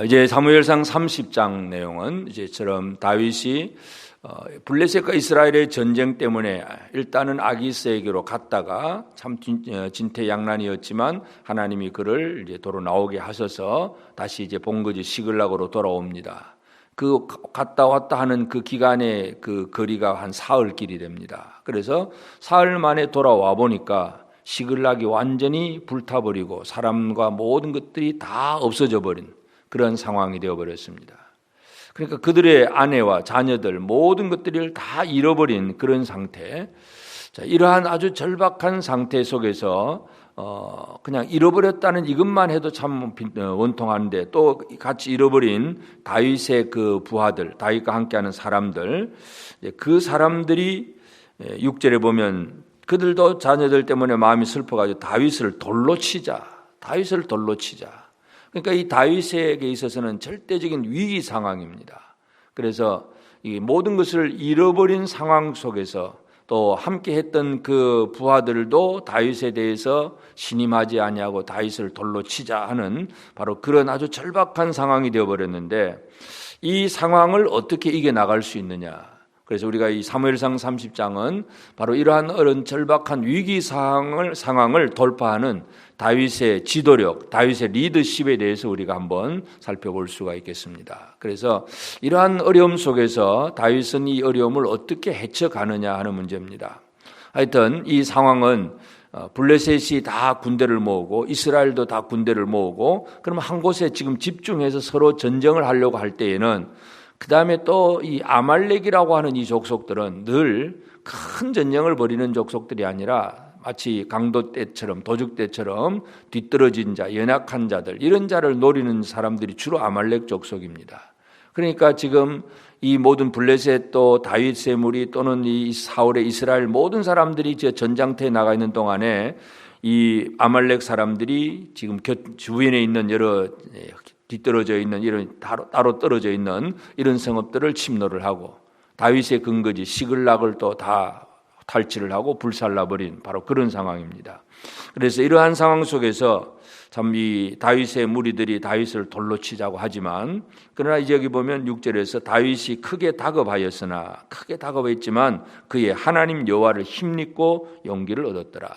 이제 사무엘상 30장 내용은 이제처럼 다윗이 블레셋과 이스라엘의 전쟁 때문에 일단은 아기스에게로 갔다가 참 진퇴양난이었지만 하나님이 그를 이제 도로 나오게 하셔서 다시 이제 본거지 시글락으로 돌아옵니다. 그 갔다 왔다 하는 그 기간의 그 거리가 한 사흘 길이 됩니다. 그래서 사흘 만에 돌아와 보니까 시글락이 완전히 불타버리고 사람과 모든 것들이 다 없어져 버린 그런 상황이 되어버렸습니다. 그러니까 그들의 아내와 자녀들 모든 것들을 다 잃어버린 그런 상태. 자, 이러한 아주 절박한 상태 속에서 그냥 잃어버렸다는 이것만 해도 참 원통한데 또 같이 잃어버린 다윗의 그 부하들, 다윗과 함께하는 사람들, 그 사람들이 6절에 보면 그들도 자녀들 때문에 마음이 슬퍼가지고 다윗을 돌로 치자. 그러니까 이 다윗에게 있어서는 절대적인 위기 상황입니다. 그래서 이 모든 것을 잃어버린 상황 속에서 또 함께 했던 그 부하들도 다윗에 대해서 신임하지 아니하고 다윗을 돌로 치자 하는 바로 그런 아주 절박한 상황이 되어버렸는데 이 상황을 어떻게 이겨나갈 수 있느냐. 그래서 우리가 이 사무엘상 30장은 바로 이러한 어려운 절박한 위기 상황을 돌파하는 다윗의 지도력, 다윗의 리더십에 대해서 우리가 한번 살펴볼 수가 있겠습니다. 그래서 이러한 어려움 속에서 다윗은 이 어려움을 어떻게 헤쳐가느냐 하는 문제입니다. 하여튼 이 상황은 블레셋이 다 군대를 모으고 이스라엘도 다 군대를 모으고 그러면 한 곳에 지금 집중해서 서로 전쟁을 하려고 할 때에는 그 다음에 또 이 아말렉이라고 하는 이 족속들은 늘 큰 전쟁을 벌이는 족속들이 아니라 마치 강도 때처럼 도적 때처럼 뒤떨어진 자, 연약한 자들 이런 자를 노리는 사람들이 주로 아말렉 족속입니다. 그러니까 지금 이 모든 블레셋 또 다윗의 무리 또는 이 사울의 이스라엘 모든 사람들이 전장터에 나가 있는 동안에 이 아말렉 사람들이 지금 주변에 있는 여러 뒤떨어져 있는 이런 따로 떨어져 있는 이런 성읍들을 침노를 하고 다윗의 근거지 시글락을 또 다 탈취를 하고 불살라버린 바로 그런 상황입니다. 그래서 이러한 상황 속에서 참 이 다윗의 무리들이 다윗을 돌로 치자고 하지만 그러나 이제 여기 보면 6절에서 다윗이 크게 다급했지만 그의 하나님 여호와를 힘입고 용기를 얻었더라.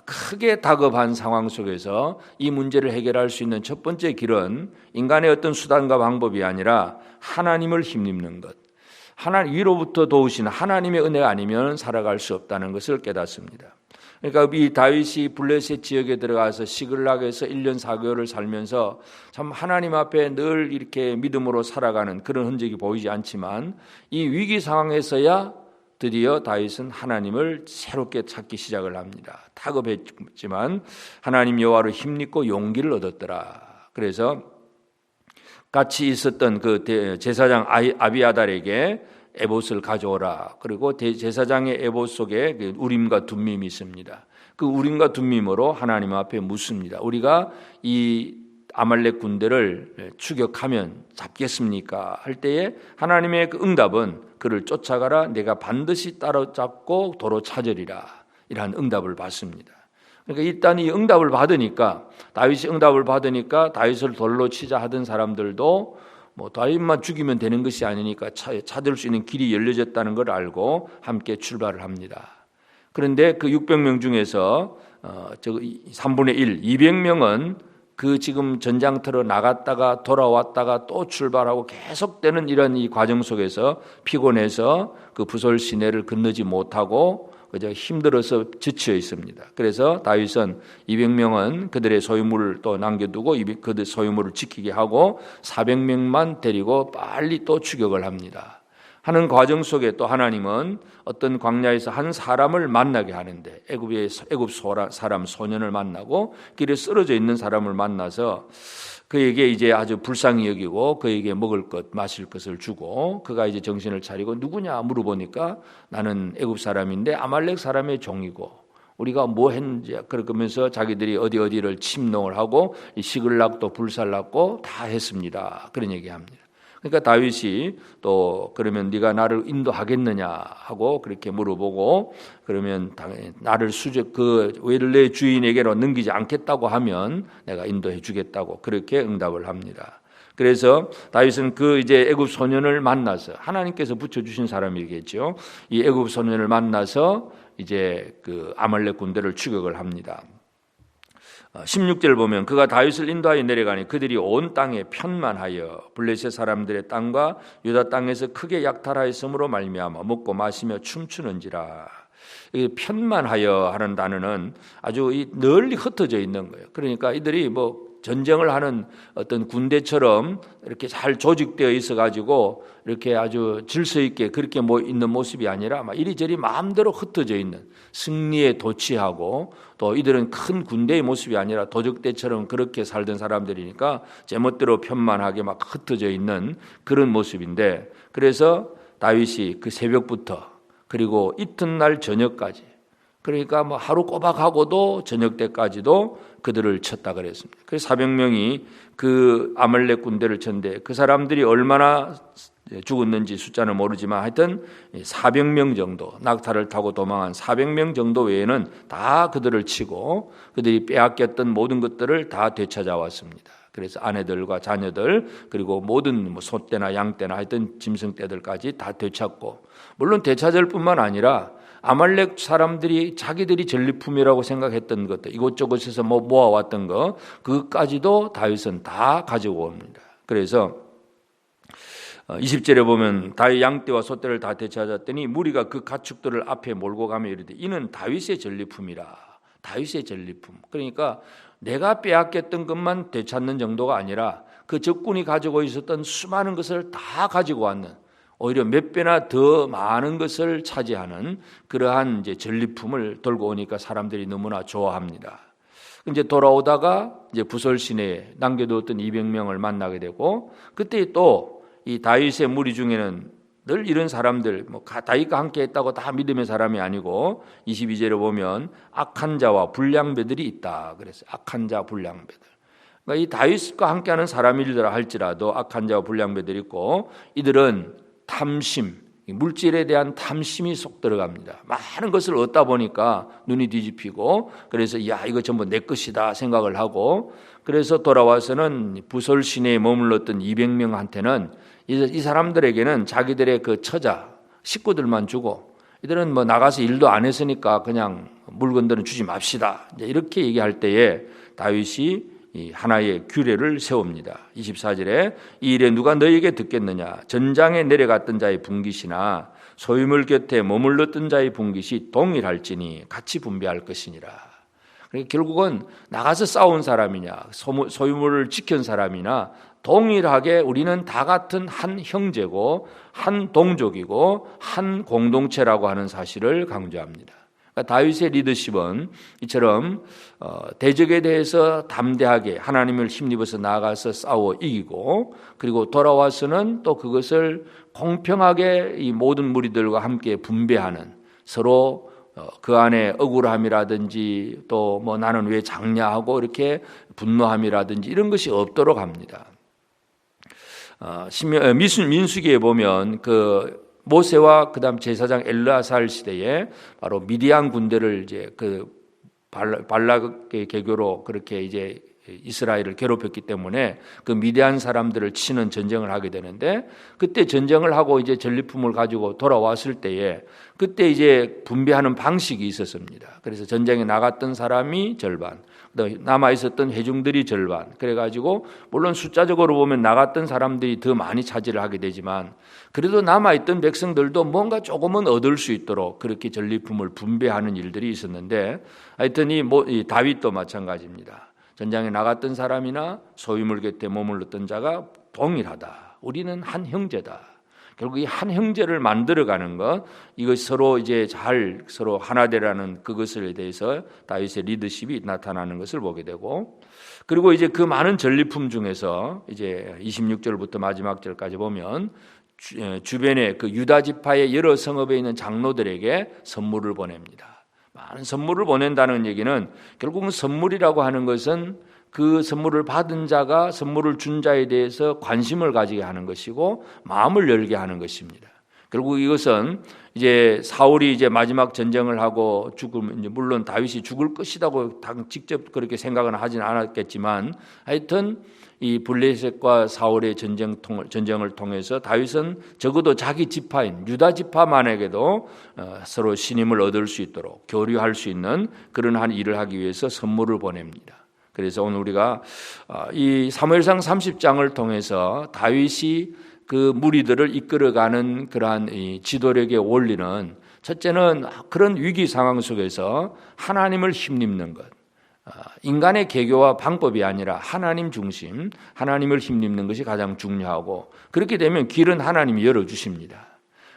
크게 다급한 상황 속에서 이 문제를 해결할 수 있는 첫 번째 길은 인간의 어떤 수단과 방법이 아니라 하나님을 힘입는 것. 하나님 위로부터 도우신 하나님의 은혜가 아니면 살아갈 수 없다는 것을 깨닫습니다. 그러니까 이 다윗이 블레셋 지역에 들어가서 시글락에서 1년 4개월을 살면서 참 하나님 앞에 늘 이렇게 믿음으로 살아가는 그런 흔적이 보이지 않지만 이 위기 상황에서야 드디어 다윗은 하나님을 새롭게 찾기 시작을 합니다. 다급했지만 하나님 여호와를 힘입고 용기를 얻었더라. 그래서 같이 있었던 그 제사장 아비아달에게 에봇을 가져오라. 그리고 제사장의 에봇 속에 우림과 둠밈이 있습니다. 그 우림과 둠밈으로 하나님 앞에 묻습니다. 우리가 이 아말렉 군대를 추격하면 잡겠습니까? 할 때에 하나님의 그 응답은 그를 쫓아가라. 내가 반드시 따라잡고 도로 찾으리라. 이러한 응답을 받습니다. 그러니까 일단 이 응답을 받으니까 다윗이 응답을 받으니까 다윗을 돌로 치자 하던 사람들도 뭐 다윗만 죽이면 되는 것이 아니니까 찾을 수 있는 길이 열려졌다는 걸 알고 함께 출발을 합니다. 그런데 그 600명 중에서 3분의 1, 200명은 그 지금 전장터로 나갔다가 돌아왔다가 또 출발하고 계속되는 이런 이 과정 속에서 피곤해서 그 부솔 시내를 건너지 못하고 그저 힘들어서 지쳐 있습니다. 그래서 다윗은 200명은 그들의 소유물을 또 남겨두고 그들 소유물을 지키게 하고 400명만 데리고 빨리 또 추격을 합니다. 하는 과정 속에 또 하나님은 어떤 광야에서 한 사람을 만나게 하는데 애굽 사람 소년을 만나고 길에 쓰러져 있는 사람을 만나서 그에게 이제 아주 불쌍히 여기고 그에게 먹을 것 마실 것을 주고 그가 이제 정신을 차리고 누구냐 물어보니까 나는 애굽 사람인데 아말렉 사람의 종이고 우리가 뭐 했는지 그러면서 자기들이 어디를 침노를 하고 시글락도 불살랐고 다 했습니다. 그런 얘기합니다. 그러니까 다윗이 또 그러면 네가 나를 인도하겠느냐 하고 그렇게 물어보고, 그러면 나를 외를 내 주인에게로 넘기지 않겠다고 하면 내가 인도해 주겠다고 그렇게 응답을 합니다. 그래서 다윗은 그 이제 애굽 소년을 만나서, 하나님께서 붙여주신 사람이겠죠. 이 애굽 소년을 만나서 이제 그 아말렉 군대를 추격을 합니다. 16절 보면 그가 다윗을 인도하여 내려가니 그들이 온 땅에 편만하여 블레셋 사람들의 땅과 유다 땅에서 크게 약탈하였으므로 말미암아 먹고 마시며 춤추는지라. 이 편만하여 하는 단어는 아주 널리 흩어져 있는 거예요. 그러니까 이들이 뭐 전쟁을 하는 어떤 군대처럼 이렇게 잘 조직되어 있어 가지고 이렇게 아주 질서 있게 그렇게 있는 모습이 아니라 막 이리저리 마음대로 흩어져 있는, 승리에 도취하고, 또 이들은 큰 군대의 모습이 아니라 도적대처럼 그렇게 살던 사람들이니까 제멋대로 편만하게 막 흩어져 있는 그런 모습인데, 그래서 다윗이 그 새벽부터 그리고 이튿날 저녁까지, 그러니까 뭐 하루 꼬박하고도 저녁 때까지도 그들을 쳤다 그랬습니다. 그래서 400명이 그 아말렉 군대를 쳤는데 그 사람들이 얼마나 죽었는지 숫자는 모르지만 하여튼 400명 정도, 낙타를 타고 도망한 400명 정도 외에는 다 그들을 치고 그들이 빼앗겼던 모든 것들을 다 되찾아왔습니다. 그래서 아내들과 자녀들, 그리고 모든 소떼나 양떼나 하여튼 짐승떼들까지 다 되찾고, 물론 되찾을 뿐만 아니라 아말렉 사람들이 자기들이 전리품이라고 생각했던 것들, 이곳저곳에서 모아왔던 것, 그것까지도 다윗은 다 가지고 옵니다. 그래서 20절에 보면 다윗 양떼와 소떼를 다 되찾았더니 무리가 그 가축들을 앞에 몰고 가며 이르되 이는 다윗의 전리품이라. 다윗의 전리품. 그러니까 내가 빼앗겼던 것만 되찾는 정도가 아니라 그 적군이 가지고 있었던 수많은 것을 다 가지고 왔는, 오히려 몇 배나 더 많은 것을 차지하는 그러한 이제 전리품을 들고 오니까 사람들이 너무나 좋아합니다. 이제 돌아오다가 이제 부솔 시내에 남겨두었던 200명을 만나게 되고, 그때 또 이 다윗의 무리 중에는 늘 이런 사람들, 다윗과 함께 했다고 다 믿음의 사람이 아니고 22절에 보면 악한 자와 불량배들이 있다 그랬어요. 악한 자, 불량배들. 그러니까 이 다윗과 함께하는 사람이라 할지라도 악한 자와 불량배들이 있고, 이들은 탐심, 물질에 대한 탐심이 속 들어갑니다. 많은 것을 얻다 보니까 눈이 뒤집히고, 그래서 이거 전부 내 것이다 생각을 하고, 그래서 돌아와서는 부솔 시내에 머물렀던 200명한테는 이 사람들에게는 자기들의 그 처자, 식구들만 주고, 이들은 나가서 일도 안 했으니까 그냥 물건들은 주지 맙시다, 이렇게 얘기할 때에 다윗이 하나의 규례를 세웁니다. 24절에 이 일에 누가 너희에게 듣겠느냐? 전장에 내려갔던 자의 분깃이나 소유물 곁에 머물렀던 자의 분깃이 동일할지니 같이 분배할 것이니라. 그러니까 결국은 나가서 싸운 사람이냐, 소유물을 지킨 사람이나 동일하게 우리는 다 같은 한 형제고 한 동족이고 한 공동체라고 하는 사실을 강조합니다. 그러니까 다윗의 리더십은 이처럼 대적에 대해서 담대하게 하나님을 힘입어서 나아가서 싸워 이기고, 그리고 돌아와서는 또 그것을 공평하게 이 모든 무리들과 함께 분배하는, 서로 그 안에 억울함이라든지 또 나는 왜 장냐하고 이렇게 분노함이라든지 이런 것이 없도록 합니다. 민수기에 보면 그 모세와 그다음 제사장 엘르아살 시대에 바로 미디안 군대를 이제 그 발락의 계교로 그렇게 이제 이스라엘을 괴롭혔기 때문에 그 미디안 사람들을 치는 전쟁을 하게 되는데, 그때 전쟁을 하고 이제 전리품을 가지고 돌아왔을 때에 그때 이제 분배하는 방식이 있었습니다. 그래서 전쟁에 나갔던 사람이 절반, 남아 있었던 회중들이 절반, 그래가지고 물론 숫자적으로 보면 나갔던 사람들이 더 많이 차지를 하게 되지만 그래도 남아 있던 백성들도 뭔가 조금은 얻을 수 있도록 그렇게 전리품을 분배하는 일들이 있었는데, 하여튼 이 다윗도 마찬가지입니다. 전장에 나갔던 사람이나 소유물 곁에 머물렀던 자가 동일하다. 우리는 한 형제다. 결국 이 한 형제를 만들어가는 것, 이것이 서로 이제 서로 하나 되라는 그것에 대해서 다윗의 리더십이 나타나는 것을 보게 되고, 그리고 이제 그 많은 전리품 중에서 이제 26절부터 마지막 절까지 보면 주변에 그 유다 지파의 여러 성읍에 있는 장로들에게 선물을 보냅니다. 많은 선물을 보낸다는 얘기는 결국은 선물이라고 하는 것은 그 선물을 받은 자가 선물을 준 자에 대해서 관심을 가지게 하는 것이고 마음을 열게 하는 것입니다. 결국 이것은 이제 사울이 이제 마지막 전쟁을 하고 죽으면 이제 물론 다윗이 죽을 것이라고 직접 그렇게 생각은 하지는 않았겠지만 하여튼 이 블레셋과 사울의 전쟁을 통해서 다윗은 적어도 자기 지파인 유다 지파만에게도 서로 신임을 얻을 수 있도록 교류할 수 있는 그런 한 일을 하기 위해서 선물을 보냅니다. 그래서 오늘 우리가 이 사무엘상 30장을 통해서 다윗이 그 무리들을 이끌어가는 그러한 이 지도력의 원리는 첫째는 그런 위기 상황 속에서 하나님을 힘입는 것, 인간의 계교와 방법이 아니라 하나님 중심, 하나님을 힘입는 것이 가장 중요하고 그렇게 되면 길은 하나님이 열어주십니다.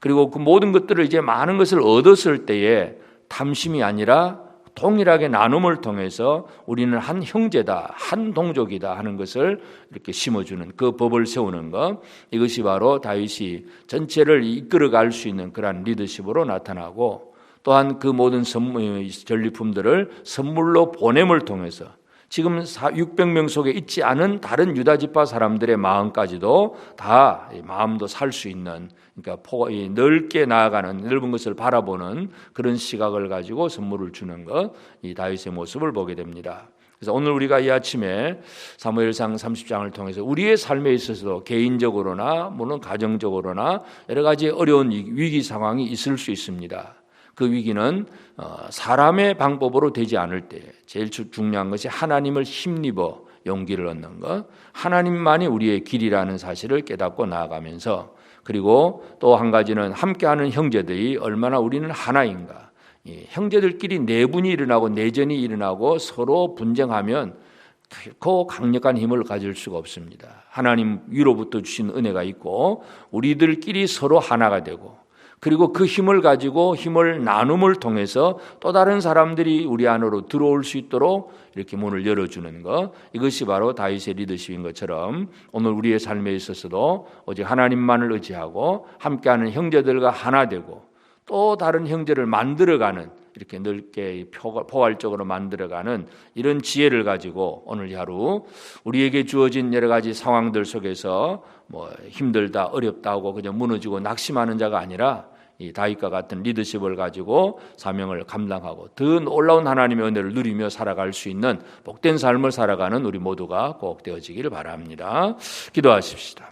그리고 그 모든 것들을 이제 많은 것을 얻었을 때에 탐심이 아니라 동일하게 나눔을 통해서 우리는 한 형제다, 한 동족이다 하는 것을 이렇게 심어주는 그 법을 세우는 것, 이것이 바로 다윗이 전체를 이끌어갈 수 있는 그러한 리더십으로 나타나고 또한 그 모든 전리품들을 선물로 보냄을 통해서 지금 600명 속에 있지 않은 다른 유다 지파 사람들의 마음까지도 다 마음도 살 수 있는, 그러니까 넓게 나아가는 넓은 것을 바라보는 그런 시각을 가지고 선물을 주는 것, 이 다윗의 모습을 보게 됩니다. 그래서 오늘 우리가 이 아침에 사무엘상 30장을 통해서 우리의 삶에 있어서도 개인적으로나 물론 가정적으로나 여러 가지 어려운 위기 상황이 있을 수 있습니다. 그 위기는 사람의 방법으로 되지 않을 때 제일 중요한 것이 하나님을 힘입어 용기를 얻는 것, 하나님만이 우리의 길이라는 사실을 깨닫고 나아가면서, 그리고 또 한 가지는 함께하는 형제들이 얼마나 우리는 하나인가. 형제들끼리 내분이 일어나고 내전이 일어나고 서로 분쟁하면 결코 강력한 힘을 가질 수가 없습니다. 하나님 위로부터 주신 은혜가 있고 우리들끼리 서로 하나가 되고, 그리고 그 힘을 가지고 힘을 나눔을 통해서 또 다른 사람들이 우리 안으로 들어올 수 있도록 이렇게 문을 열어주는 것, 이것이 바로 다윗의 리더십인 것처럼 오늘 우리의 삶에 있어서도 오직 하나님만을 의지하고 함께하는 형제들과 하나 되고 또 다른 형제를 만들어가는, 이렇게 넓게 포괄적으로 만들어가는 이런 지혜를 가지고 오늘 하루 우리에게 주어진 여러 가지 상황들 속에서 힘들다 어렵다 하고 그냥 무너지고 낙심하는 자가 아니라 이 다윗과 같은 리더십을 가지고 사명을 감당하고 더 놀라운 하나님의 은혜를 누리며 살아갈 수 있는 복된 삶을 살아가는 우리 모두가 꼭 되어지기를 바랍니다. 기도하십시다.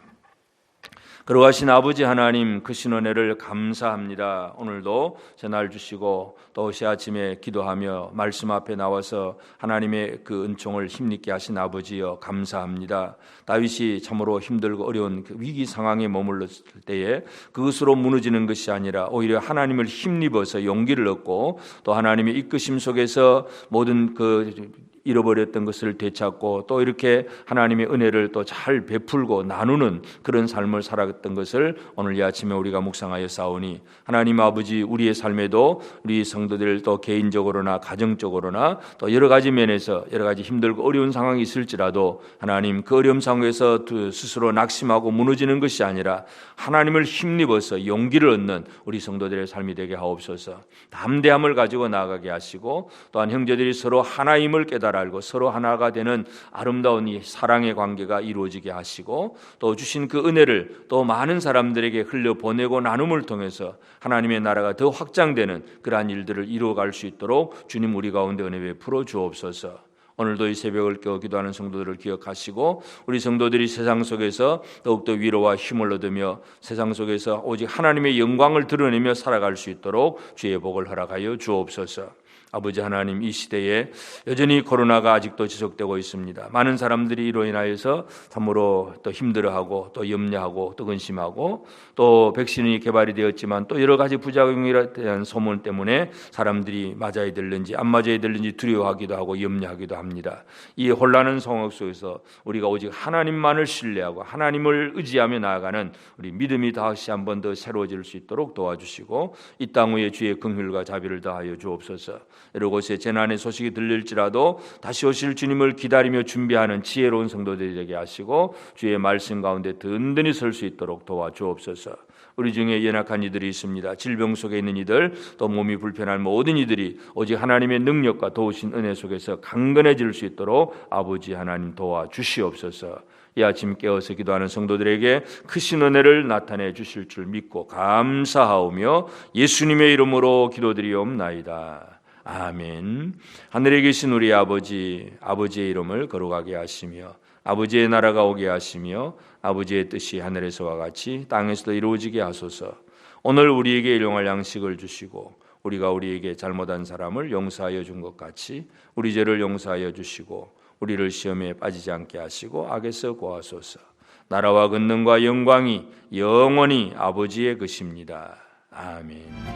거룩하신 아버지 하나님, 크신 은혜를 감사합니다. 오늘도 새날 주시고 또 새 아침에 기도하며 말씀 앞에 나와서 하나님의 그 은총을 힘있게 하신 아버지여 감사합니다. 다윗이 참으로 힘들고 어려운 그 위기 상황에 머물렀을 때에 그것으로 무너지는 것이 아니라 오히려 하나님을 힘입어서 용기를 얻고 또 하나님의 이끄심 속에서 모든 그 잃어버렸던 것을 되찾고 또 이렇게 하나님의 은혜를 또 잘 베풀고 나누는 그런 삶을 살아갔던 것을 오늘 이 아침에 우리가 묵상하여 싸우니, 하나님 아버지 우리의 삶에도 우리 성도들 또 개인적으로나 가정적으로나 또 여러 가지 면에서 여러 가지 힘들고 어려운 상황이 있을지라도 하나님 그 어려움 상황에서 스스로 낙심하고 무너지는 것이 아니라 하나님을 힘입어서 용기를 얻는 우리 성도들의 삶이 되게 하옵소서. 담대함을 가지고 나아가게 하시고 또한 형제들이 서로 하나임을 알고 서로 하나가 되는 아름다운 이 사랑의 관계가 이루어지게 하시고 또 주신 그 은혜를 또 많은 사람들에게 흘려보내고 나눔을 통해서 하나님의 나라가 더 확장되는 그러한 일들을 이루어갈 수 있도록 주님 우리 가운데 은혜 베풀어 주옵소서. 오늘도 이 새벽을 깨어 기도하는 성도들을 기억하시고 우리 성도들이 세상 속에서 더욱더 위로와 힘을 얻으며 세상 속에서 오직 하나님의 영광을 드러내며 살아갈 수 있도록 주의 복을 허락하여 주옵소서. 아버지 하나님, 이 시대에 여전히 코로나가 아직도 지속되고 있습니다. 많은 사람들이 이로 인하여서 참으로 또 힘들어하고 또 염려하고 또 근심하고 또 백신이 개발이 되었지만 또 여러 가지 부작용에 대한 소문 때문에 사람들이 맞아야 될는지 안 맞아야 될는지 두려워하기도 하고 염려하기도 합니다. 이 혼란한 상황 속에서 우리가 오직 하나님만을 신뢰하고 하나님을 의지하며 나아가는 우리 믿음이 다시 한 번 더 새로워질 수 있도록 도와주시고 이 땅 위에 주의 긍휼과 자비를 다하여 주옵소서. 여러 곳에 재난의 소식이 들릴지라도 다시 오실 주님을 기다리며 준비하는 지혜로운 성도들이 되게 하시고 주의 말씀 가운데 든든히 설 수 있도록 도와주옵소서. 우리 중에 연약한 이들이 있습니다. 질병 속에 있는 이들, 또 몸이 불편한 모든 이들이 오직 하나님의 능력과 도우신 은혜 속에서 강건해질 수 있도록 아버지 하나님 도와주시옵소서. 이 아침 깨어서 기도하는 성도들에게 크신 은혜를 나타내 주실 줄 믿고 감사하오며 예수님의 이름으로 기도드리옵나이다. 아멘. 하늘에 계신 우리 아버지, 아버지의 이름을 거룩하게 하시며 아버지의 나라가 오게 하시며 아버지의 뜻이 하늘에서와 같이 땅에서도 이루어지게 하소서. 오늘 우리에게 일용할 양식을 주시고 우리가 우리에게 잘못한 사람을 용서하여 준 것 같이 우리 죄를 용서하여 주시고 우리를 시험에 빠지지 않게 하시고 악에서 구하소서. 나라와 권능과 영광이 영원히 아버지의 것입니다. 아멘.